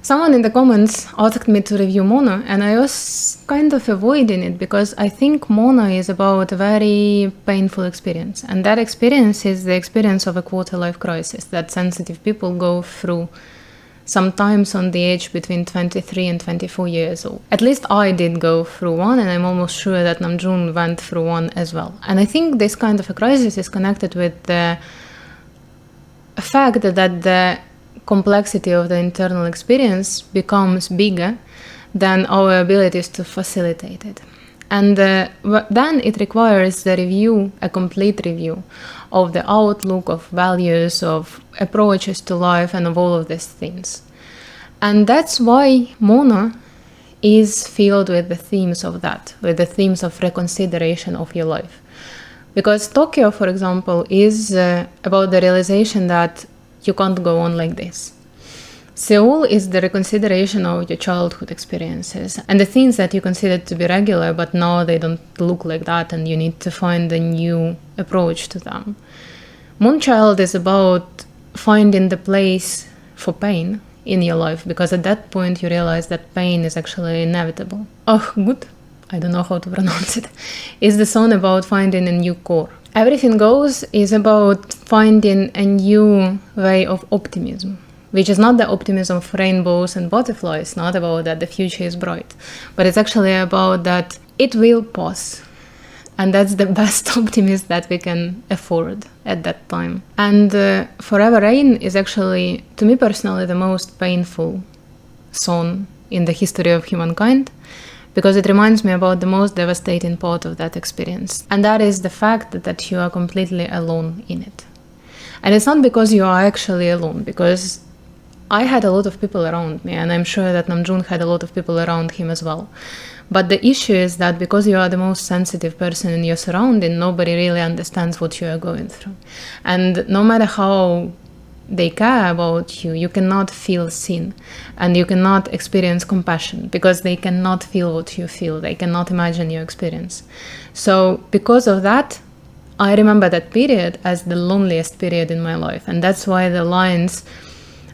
Someone in the comments asked me to review Mono, and I was kind of avoiding it because I think Mono is about a very painful experience. And that experience is the experience of a quarter-life crisis that sensitive people go through sometimes on the age between 23 and 24 years old. At least I did go through one, and I'm almost sure that Namjoon went through one as well. And I think this kind of a crisis is connected with the fact that the complexity of the internal experience becomes bigger than our abilities to facilitate it. And then it requires the review, a complete review of the outlook, of values, of approaches to life, and of all of these things. And that's why Mono is filled with the themes of that, with the themes of reconsideration of your life. Because Tokyo, for example, is about the realization that you can't go on like this. Seoul is the reconsideration of your childhood experiences and the things that you considered to be regular, but now they don't look like that, and you need to find a new approach to them. Moonchild is about finding the place for pain in your life, because at that point you realize that pain is actually inevitable. Good, I don't know how to pronounce it, is the song about finding a new core. Everything Goes is about finding a new way of optimism, which is not the optimism of rainbows and butterflies, not about that the future is bright, but it's actually about that it will pass. And that's the best optimism that we can afford at that time. And Forever Rain is actually, to me personally, the most painful song in the history of humankind, because it reminds me about the most devastating part of that experience. And that is the fact that you are completely alone in it. And it's not because you are actually alone, because I had a lot of people around me, and I'm sure that Namjoon had a lot of people around him as well. But the issue is that because you are the most sensitive person in your surrounding, nobody really understands what you are going through. And no matter how they care about you, you cannot feel seen, and you cannot experience compassion because they cannot feel what you feel. They cannot imagine your experience. So because of that, I remember that period as the loneliest period in my life. And that's why the lines,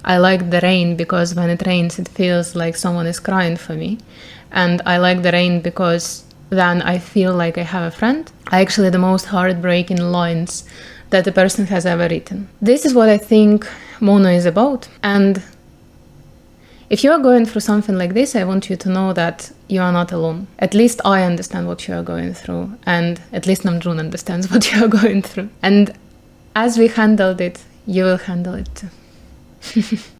I like the rain because when it rains, it feels like someone is crying for me. And I like the rain because then I feel like I have a friend. Actually, the most heartbreaking lines that a person has ever written. This is what I think Mono is about. And if you are going through something like this, I want you to know that you are not alone. At least I understand what you are going through, and at least Namjoon understands what you are going through. And as we handled it, you will handle it too.